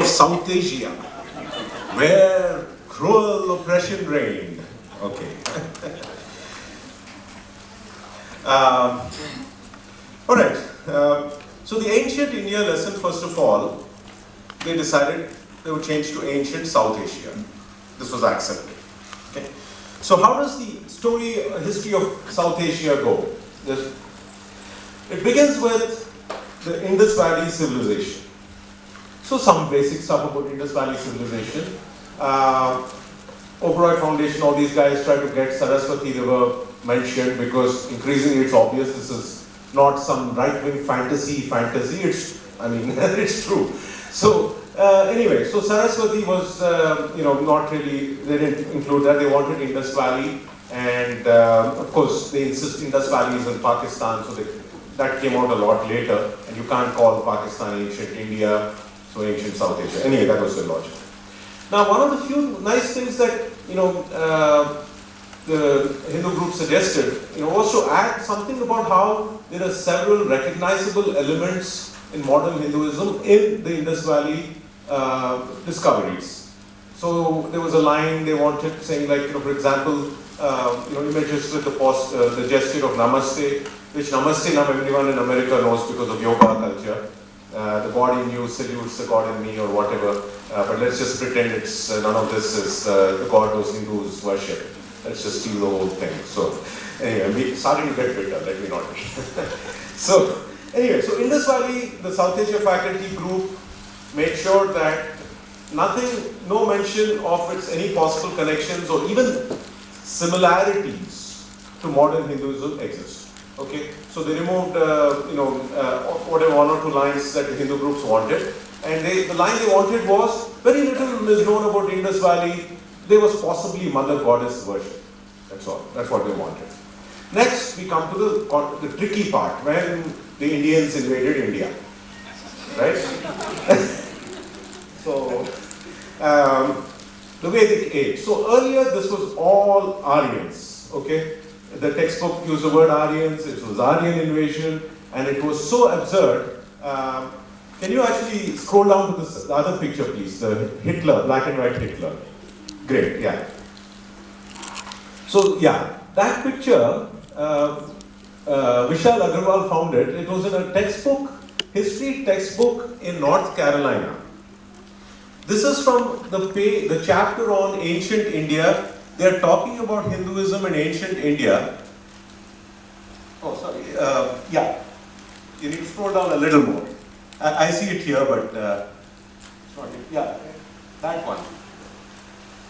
of South Asia, where cruel oppression reigned. Okay. All right. So the ancient India lesson, first of all, they decided they would change to ancient South Asia. This was accepted. Okay. So how does the history of South Asia go? It begins with the Indus Valley civilization. So some basic stuff about Indus Valley civilization. Oberoi Foundation, all these guys try to get Saraswati River mentioned because increasingly it's obvious this is not some right-wing fantasy. It's, I mean, it's true. So anyway, so Saraswati was, not really, they didn't include that. They wanted Indus Valley, and of course they insist Indus Valley is in Pakistan, so that came out a lot later, and you can't call Pakistan ancient India, so ancient South Asia. Anyway, that was the logic. Now, one of the few nice things that, the Hindu group suggested, was to add something about how there are several recognizable elements in modern Hinduism in the Indus Valley discoveries. So there was a line they wanted saying, like, for example, images with the gesture of Namaste, which Namaste now everyone in America knows because of yoga culture. The God in you salutes the God in me or whatever, but let's just pretend it's none of this is the God those Hindus worship. Let's just steal the whole thing. So anyway, starting to get bitter, let me not be. So anyway, so Indus Valley, the South Asia faculty group made sure that no mention of its any possible connections or even similarities to modern Hinduism exist. Okay, so they removed, whatever one or two lines that the Hindu groups wanted, and the line they wanted was very little is known about Indus Valley. There was possibly mother goddess worship. That's all. That's what they wanted. Next, we come to the tricky part when the Indians invaded India, right? So the Vedic age. So earlier, this was all Aryans. Okay. The textbook used the word Aryans, it was Aryan invasion, and it was so absurd. Can you actually scroll down to the other picture, please? The Hitler, black and white Hitler. Great, yeah. So, yeah, that picture, Vishal Agarwal found it. It was in a textbook, history textbook in North Carolina. This is from the chapter on ancient India. They are talking about Hinduism in ancient India. Oh, sorry. Yeah. You need to scroll down a little more. I see it here, but it's not it. Yeah, that one.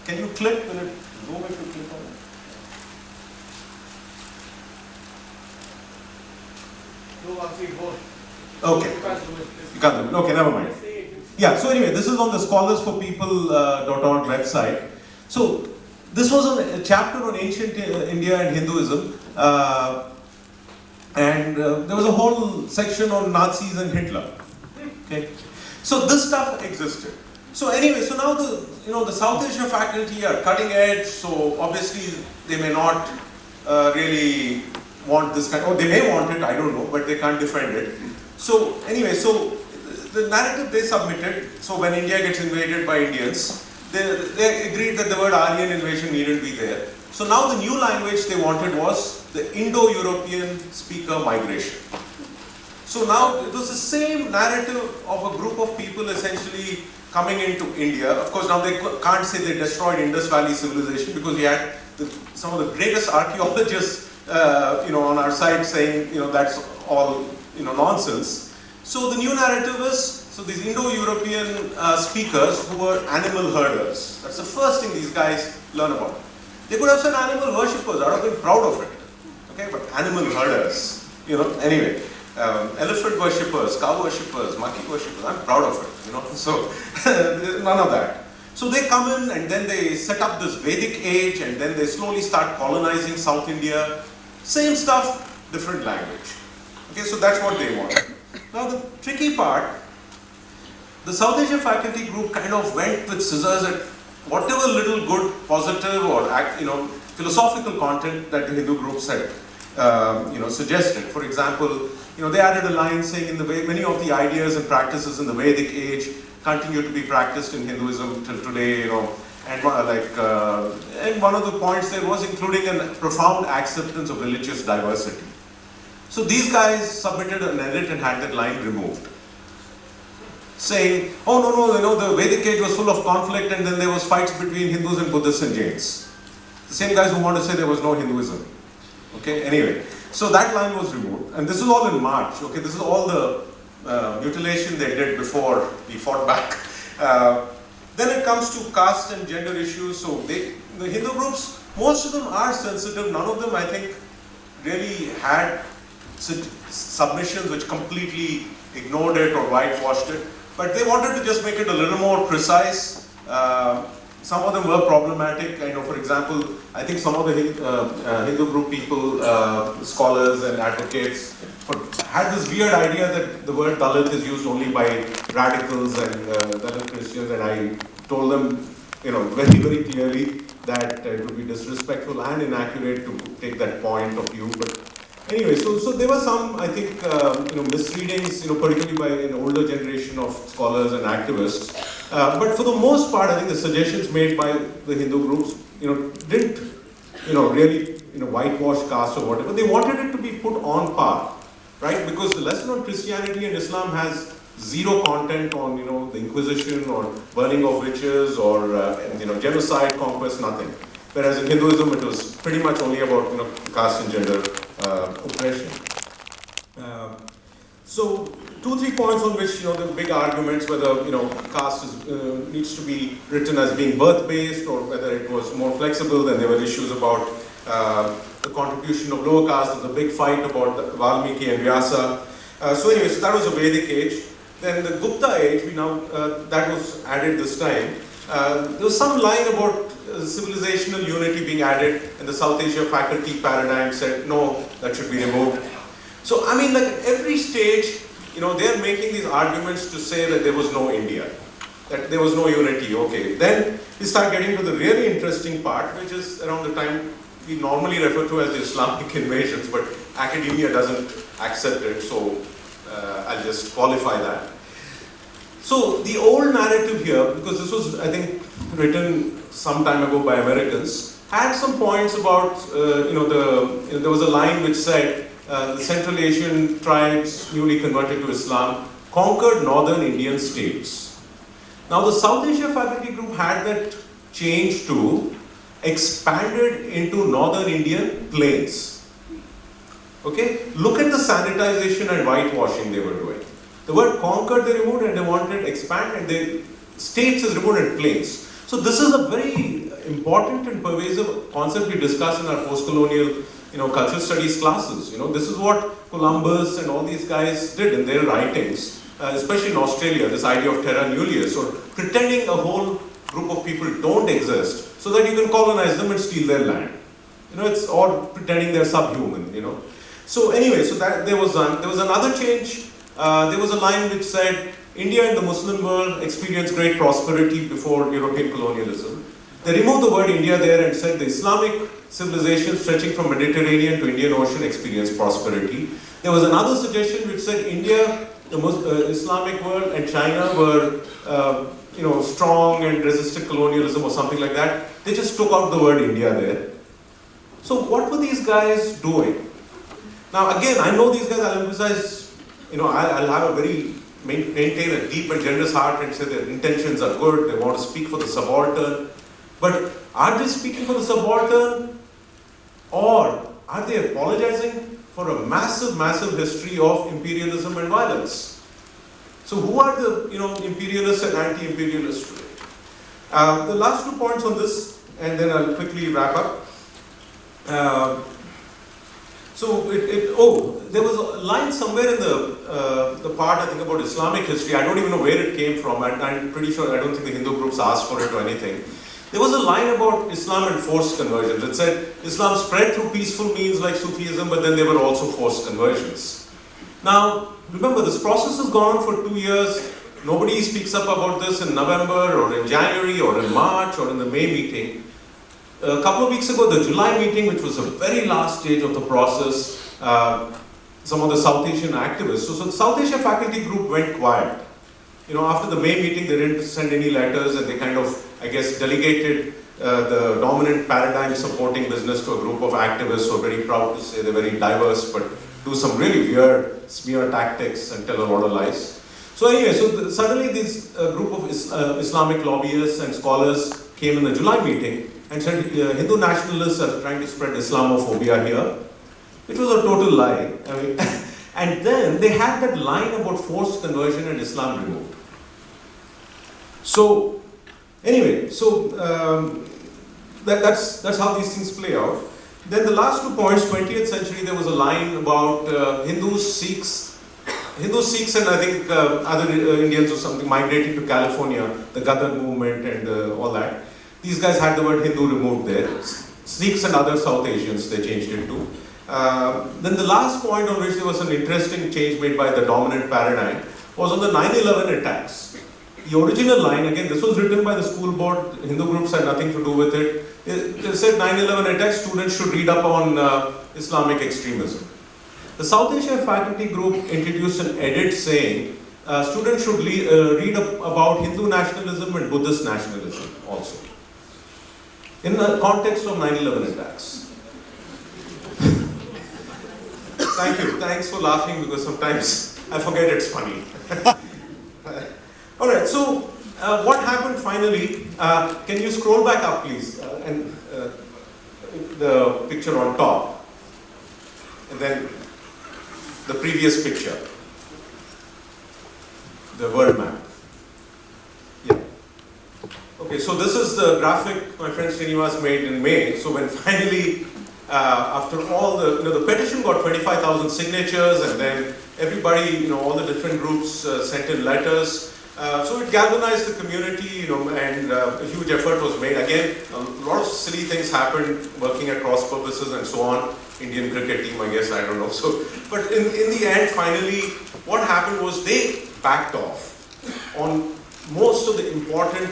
Can you click? Will it zoom if you click on it? Okay. You can't do it. Okay, never mind. Yeah, so anyway, this is on the scholarsforpeople.org website. So, this was a chapter on ancient India and Hinduism, and there was a whole section on Nazis and Hitler. Okay, so this stuff existed. So anyway, so now the South Asia faculty are cutting edge. So obviously they may not really want this kind. Or they may want it. I don't know, but they can't defend it. So anyway, so the narrative they submitted. So when India gets invaded by Indians, they agreed that the word Aryan invasion needn't be there. So now the new language they wanted was the Indo-European speaker migration. So now it was the same narrative of a group of people essentially coming into India. Of course, now they can't say they destroyed Indus Valley civilization because we had some of the greatest archaeologists, on our side saying, that's all, nonsense. So the new narrative is, so these Indo-European speakers who were animal herders. That's the first thing these guys learn about. They could have said animal worshippers. I would have been proud of it. Okay, but animal herders, anyway. Elephant worshippers, cow worshippers, monkey worshippers, I'm proud of it, so none of that. So they come in and then they set up this Vedic age and then they slowly start colonizing South India. Same stuff, different language. Okay, so that's what they want. Now the tricky part, the South Asia faculty group kind of went with scissors at whatever little good, positive or philosophical content that the Hindu groups had suggested. For example, they added a line saying in the way many of the ideas and practices in the Vedic age continue to be practiced in Hinduism till today, you know. And and one of the points there was including a profound acceptance of religious diversity. So these guys submitted an edit and had that line removed, saying, oh no, you know, the Vedic age was full of conflict and then there was fights between Hindus and Buddhists and Jains. The same guys who want to say there was no Hinduism. Okay, anyway, so that line was removed, and this is all in March. Okay, this is all the mutilation they did before we fought back. Then it comes to caste and gender issues. So the Hindu groups, most of them are sensitive. None of them, I think, really had submissions which completely ignored it or whitewashed it. But they wanted to just make it a little more precise. Some of them were problematic. I know, for example, I think some of the Hindu group people, scholars and advocates, had this weird idea that the word Dalit is used only by radicals and Dalit Christians, and I told them, you know, very, very clearly that it would be disrespectful and inaccurate to take that point of view. But anyway, so there were some, I think, you know, misreadings, you know, particularly by an older generation of scholars and activists. But for the most part, I think the suggestions made by the Hindu groups, you know, didn't, you know, really, you know, whitewash caste or whatever. They wanted it to be put on par, right? Because the lesson on Christianity and Islam has zero content on, you know, the Inquisition or burning of witches or, you know, genocide, conquest, nothing. Whereas in Hinduism, it was pretty much only about, you know, caste and gender oppression. So 2-3 points on which, you know, the big arguments whether, you know, caste is, needs to be written as being birth-based or whether it was more flexible. Then there were issues about the contribution of lower caste. There's a big fight about the Valmiki and Vyasa. So anyway, so that was a Vedic age. Then the Gupta age, we now, that was added this time. There was some line about civilizational unity being added, and the South Asia faculty paradigm said, no, that should be removed. So, I mean, like at every stage, you know, they're making these arguments to say that there was no India, that there was no unity. Okay, then we start getting to the really interesting part, which is around the time we normally refer to as the Islamic invasions, but academia doesn't accept it, so I'll just qualify that. So the old narrative here, because this was, I think, written some time ago by Americans, had some points about, you know, there was a line which said, the Central Asian tribes newly converted to Islam conquered northern Indian states. Now the South Asia faculty group had that change to expanded into northern Indian plains. Okay, look at the sanitization and whitewashing they were doing. The word conquered they removed, and they wanted expand, and the states is removed and plains. So this is a very important and pervasive concept we discuss in our post-colonial, you know, cultural studies classes. You know, this is what Columbus and all these guys did in their writings, especially in Australia, this idea of terra nullius, or pretending a whole group of people don't exist so that you can colonize them and steal their land. You know, it's or pretending they're subhuman, you know. So anyway, so that there was another change. There was a line which said, India and the Muslim world experienced great prosperity before European colonialism. They removed the word India there and said the Islamic civilization stretching from Mediterranean to Indian Ocean experienced prosperity. There was another suggestion which said India, the Islamic world, and China were you know, strong and resisted colonialism or something like that. They just took out the word India there. So what were these guys doing? Now again, I know these guys, I'll emphasize, you know, I'll have a very, maintain a deep and generous heart and say their intentions are good, they want to speak for the subaltern. But are they speaking for the subaltern, or are they apologizing for a massive, massive history of imperialism and violence? So who are the, you know, imperialists and anti-imperialists today? The last 2 points on this, and then I'll quickly wrap up. There was a line somewhere in the part, I think, about Islamic history. I don't even know where it came from. I'm pretty sure, I don't think the Hindu groups asked for it or anything. There was a line about Islam and forced conversions. It said Islam spread through peaceful means like Sufism, but then there were also forced conversions. Now, remember, this process has gone on for 2 years. Nobody speaks up about this in November or in January or in March or in the May meeting. A couple of weeks ago, the July meeting, which was the very last stage of the process, some of the South Asian activists, so the South Asia faculty group went quiet. after the May meeting, they didn't send any letters, and they kind of, I guess, delegated the dominant paradigm supporting business to a group of activists who are very proud to say they're very diverse, but do some really weird smear tactics and tell a lot of lies. So anyway, suddenly this group of Islamic lobbyists and scholars came in the July meeting and said Hindu nationalists are trying to spread Islamophobia here, which was a total lie. I mean, and then they had that line about forced conversion and Islam removed. So anyway, that's how these things play out. Then the last 2 points, 20th century, there was a line about Hindus, Sikhs, and I think other Indians or something migrating to California, the Gadar movement and all that. These guys had the word Hindu removed there. Sikhs and other South Asians, they changed it to. Then the last point on which there was an interesting change made by the dominant paradigm was on the 9/11 attacks. The original line, again, this was written by the school board, Hindu groups had nothing to do with it. They said 9/11 attacks, students should read up on Islamic extremism. The South Asia faculty group introduced an edit saying students should read up about Hindu nationalism and Buddhist nationalism also, in the context of 9/11 attacks. Thank you, thanks for laughing because sometimes I forget it's funny. All right, so what happened finally? Can you scroll back up, please, and the picture on top, and then the previous picture, the world map. Yeah. Okay, so this is the graphic my friend Srinivas made in May. So when finally, after all the petition got 25,000 signatures, and then everybody, all the different groups sent in letters. So it galvanized the community, and a huge effort was made. Again, a lot of silly things happened, working at cross purposes and so on. Indian cricket team, I guess, I don't know. So, but in the end, finally, what happened was they backed off on most of the important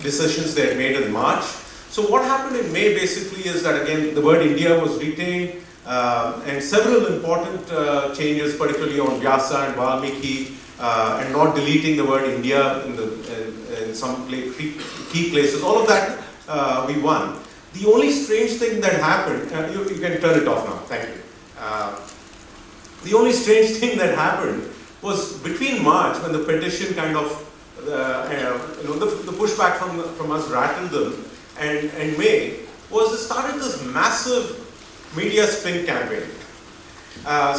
decisions they had made in March. So what happened in May basically is that, again, the word India was retained, and several important changes, particularly on Vyasa and Valmiki, and not deleting the word India in some key places. All of that we won. The only strange thing that happened, you can turn it off now, thank you. The only strange thing that happened was between March, when the petition kind of, the pushback from us rattled them, and May, was they started this massive media spin campaign.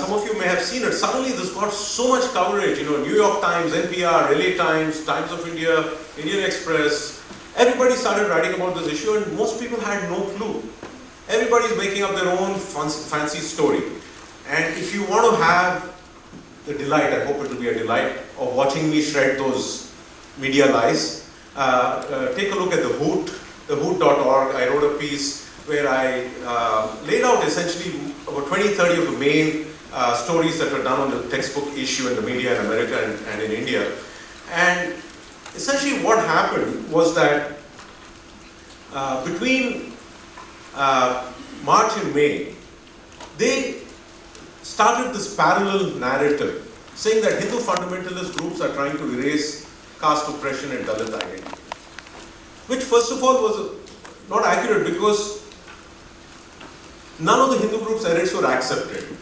Some of you may have seen it. Suddenly this got so much coverage, New York Times, NPR, LA Times, Times of India, Indian Express. Everybody started writing about this issue, and most people had no clue. Everybody's making up their own fancy story. And if you want to have the delight, I hope it will be a delight, of watching me shred those media lies, take a look at the Hoot, thehoot.org. I wrote a piece where I laid out essentially about 20-30 of the main stories that were done on the textbook issue in the media in America and in India. And essentially what happened was that between March and May, they started this parallel narrative saying that Hindu fundamentalist groups are trying to erase caste oppression and Dalit identity. Which first of all was not accurate, because none of the Hindu groups' edits were accepted.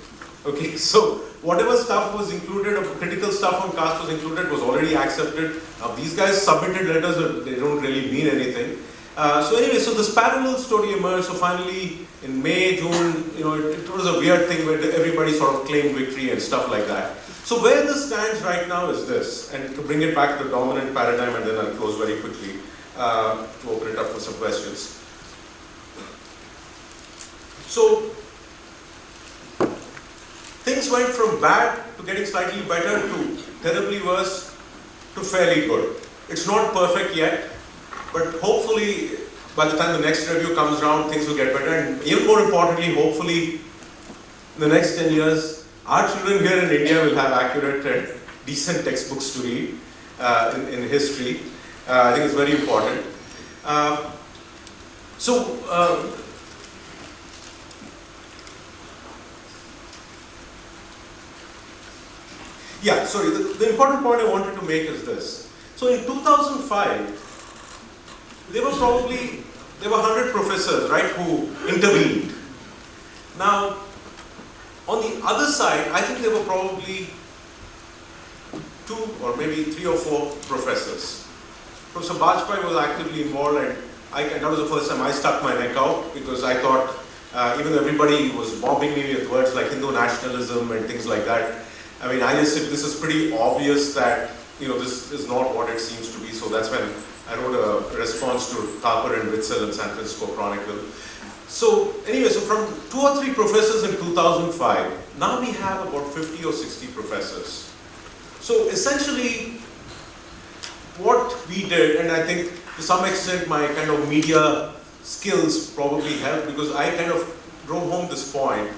Okay, so whatever stuff was included, of critical stuff on caste was included, was already accepted. Now these guys submitted letters that they don't really mean anything. So anyway, so this parallel story emerged. So finally, in May, June, it was a weird thing where everybody sort of claimed victory and stuff like that. So where this stands right now is this, and to bring it back to the dominant paradigm, and then I'll close very quickly to open it up for some questions. So things went from bad to getting slightly better to terribly worse to fairly good. It's not perfect yet, but hopefully by the time the next review comes around, things will get better. And even more importantly, hopefully in the next 10 years, our children here in India will have accurate and decent textbooks to read in history. I think it's very important. Yeah, sorry, the important point I wanted to make is this. So in 2005, there were 100 professors, right, who intervened. Now, on the other side, I think there were probably 2 or maybe 3 or 4 professors. Professor Bajpai was actively involved, and that was the first time I stuck my neck out, because I thought, even though everybody was bombing me with words like Hindu nationalism and things like that, I mean, I just said this is pretty obvious that, this is not what it seems to be. So that's when I wrote a response to Thapar and Witzel in San Francisco Chronicle. So anyway, so from 2 or 3 professors in 2005, now we have about 50 or 60 professors. So essentially, what we did, and I think to some extent my kind of media skills probably helped, because I kind of drove home this point.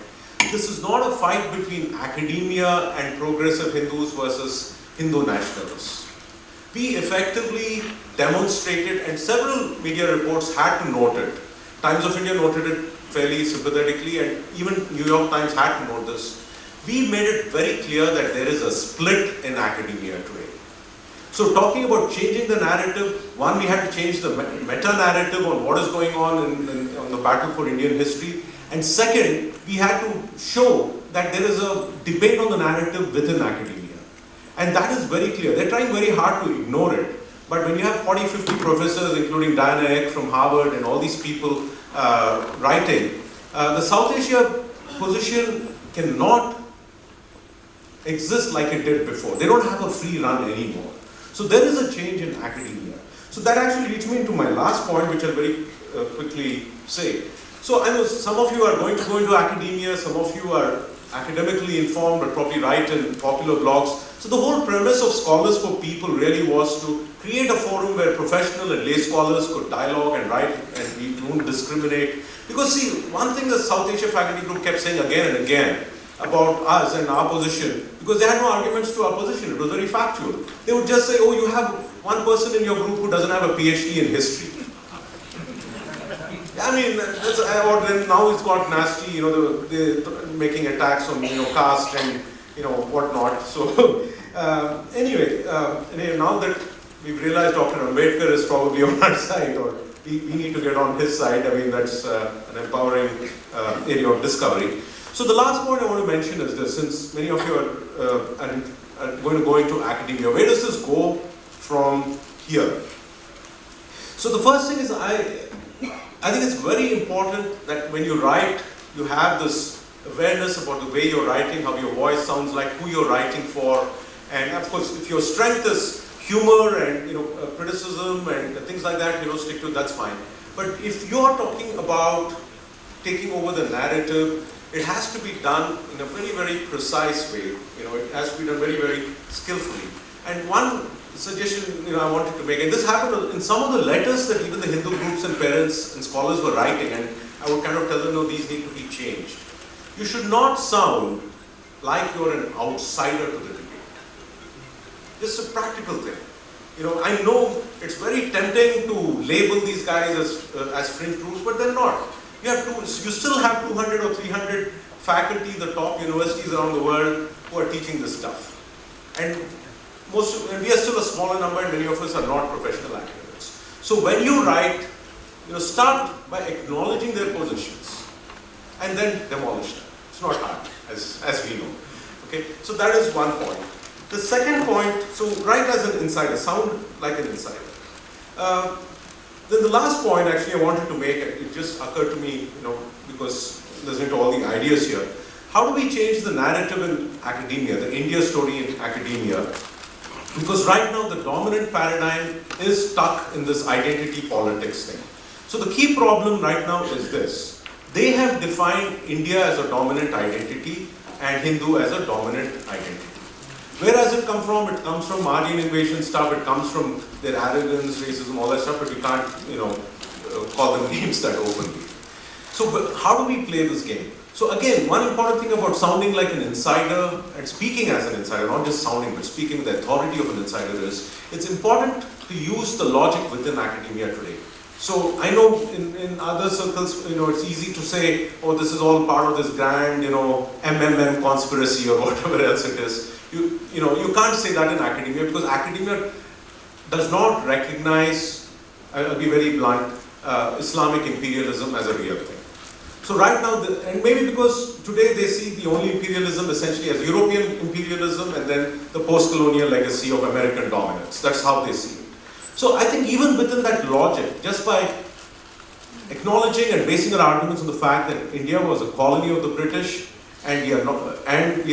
This is not a fight between academia and progressive Hindus versus Hindu nationalists. We effectively demonstrated, and several media reports had to note it. Times of India noted it fairly sympathetically, and even New York Times had to note this. We made it very clear that there is a split in academia today. So talking about changing the narrative, one, we had to change the meta-narrative on what is going on on the battle for Indian history. And second, we had to show that there is a debate on the narrative within academia. And that is very clear. They're trying very hard to ignore it. But when you have 40, 50 professors, including Diana Eck from Harvard and all these people writing, the South Asia position cannot exist like it did before. They don't have a free run anymore. So there is a change in academia. So that actually leads me into my last point, which I'll very quickly say. So I know some of you are going to go into academia, some of you are academically informed but probably write in popular blogs. So the whole premise of Scholars for People really was to create a forum where professional and lay scholars could dialogue and write, and we don't discriminate. Because see, one thing the South Asia faculty group kept saying again and again about us and our position, because they had no arguments to our position, it was very factual. They would just say, oh, you have one person in your group who doesn't have a PhD in history. I mean, now it's got nasty, they're making attacks on, caste and, whatnot. So, anyway, now that we've realized Dr. Ambedkar is probably on our side, or we need to get on his side, I mean, that's an empowering area of discovery. So the last point I want to mention is this, since many of you are going to go into academia, where does this go from here? So the first thing is, I think it's very important that when you write, you have this awareness about the way you're writing, how your voice sounds like, who you're writing for, and of course, if your strength is humor and criticism and things like that, stick to it, that's fine. But if you're talking about taking over the narrative, it has to be done in a very, very precise way. It has to be done very, very skillfully. And one suggestion I wanted to make, and this happened in some of the letters that even the Hindu groups and parents and scholars were writing, and I would kind of tell them, no, these need to be changed. You should not sound like you're an outsider to the debate. This is a practical thing. I know it's very tempting to label these guys as fringe groups, but they're not. You still have 200 or 300 faculty in the top universities around the world who are teaching this stuff. And we are still a smaller number, and many of us are not professional academics. So when you write, start by acknowledging their positions and then demolish them. It's not hard, as we know. Okay, so that is one point. The second point, so write as an insider, sound like an insider. Then the last point actually I wanted to make, it just occurred to me, because listening to all the ideas here. How do we change the narrative in academia, the India story in academia? Because right now the dominant paradigm is stuck in this identity politics thing. So the key problem right now is this. They have defined India as a dominant identity and Hindu as a dominant identity. Where does it come from? It comes from Aryan invasion stuff, it comes from their arrogance, racism, all that stuff, but we can't, call them names that openly. So but how do we play this game? So again, one important thing about sounding like an insider and speaking as an insider, not just sounding, but speaking with the authority of an insider is, it's important to use the logic within academia today. So I know in other circles, it's easy to say, oh, this is all part of this grand, MMM conspiracy or whatever else it is. You can't say that in academia, because academia does not recognize, I'll be very blunt, Islamic imperialism as a real thing. So right now, and maybe because today they see the only imperialism essentially as European imperialism and then the post-colonial legacy of American dominance. That's how they see it. So I think even within that logic, just by acknowledging and basing our arguments on the fact that India was a colony of the British and we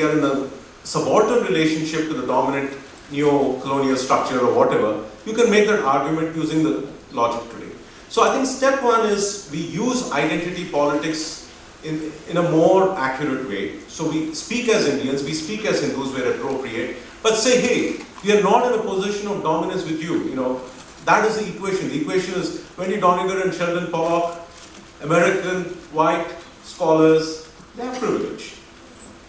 are in a subordinate relationship to the dominant neo-colonial structure or whatever, you can make that argument using the logic today. So I think step one is we use identity politics in a more accurate way. So we speak as Indians, we speak as Hindus where appropriate, but say, hey, we are not in a position of dominance with you. That is the equation. The equation is Wendy Doniger and Sheldon Pollock, American, white, scholars, they have privilege.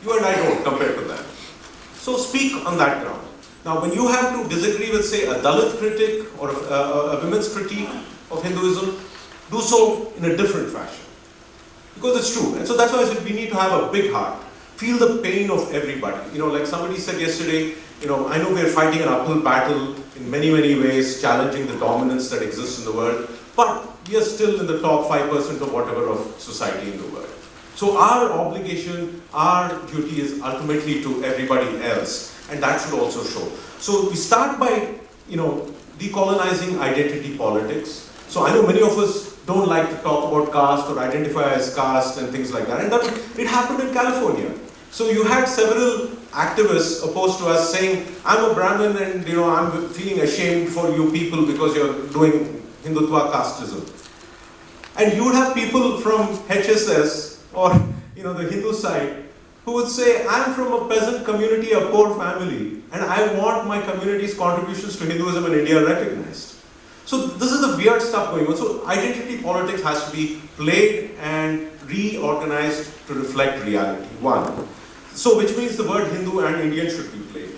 You and I don't compared to them. So speak on that ground. Now when you have to disagree with, say, a Dalit critic or a women's critique of Hinduism, do so in a different fashion. Because it's true. And so that's why I said we need to have a big heart. Feel the pain of everybody. Like somebody said yesterday, I know we are fighting an uphill battle in many, many ways, challenging the dominance that exists in the world, but we are still in the top 5% or whatever of society in the world. So our obligation, our duty is ultimately to everybody else, and that should also show. So we start by, decolonizing identity politics. So I know many of us don't like to talk about caste or identify as caste and things like that, and it happened in California. So you had several activists opposed to us saying, I'm a Brahmin and I'm feeling ashamed for you people because you're doing Hindutva casteism. And you would have people from HSS or the Hindu side who would say, I'm from a peasant community, a poor family, and I want my community's contributions to Hinduism in India recognized. So this is the weird stuff going on. So identity politics has to be played and reorganized to reflect reality, one. So which means the word Hindu and Indian should be played.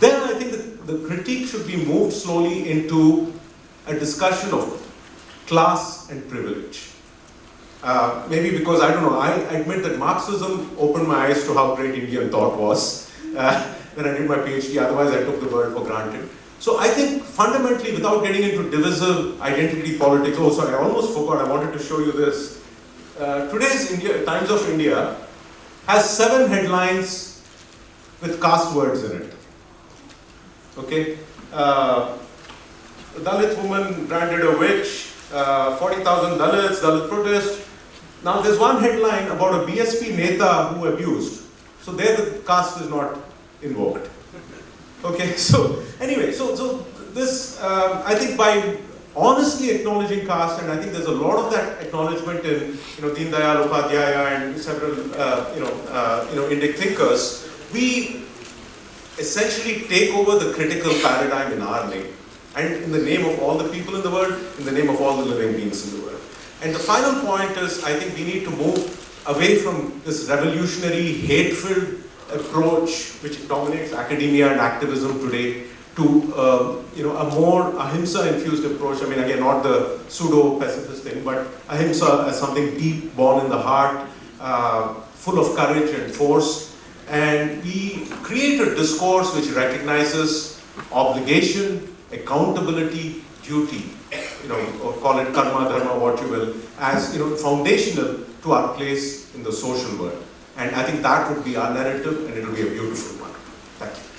Then I think the critique should be moved slowly into a discussion of class and privilege. Maybe because, I don't know, I admit that Marxism opened my eyes to how great Indian thought was when I did my PhD, otherwise I took the word for granted. So I think fundamentally, without getting into divisive identity politics, oh sorry, I almost forgot, I wanted to show you this. Today's Times of India has 7 headlines with caste words in it. Okay? Dalit woman branded a witch, 40,000 Dalits, Dalit protest. Now there's one headline about a BSP Neta who abused. So there the caste is not invoked. Okay, so anyway, so this, I think by honestly acknowledging caste, and I think there's a lot of that acknowledgement in, Deen Dayal Upadhyaya and several, Indic thinkers, we essentially take over the critical paradigm in our name, and in the name of all the people in the world, in the name of all the living beings in the world. And the final point is, I think we need to move away from this revolutionary, hateful approach which dominates academia and activism today to a more ahimsa-infused approach. I mean, again, not the pseudo-pacifist thing, but ahimsa as something deep, born in the heart, full of courage and force. And we create a discourse which recognizes obligation, accountability, duty, or call it karma, dharma, what you will, as foundational to our place in the social world. And I think that would be our narrative, and it will be a beautiful one. Thank you.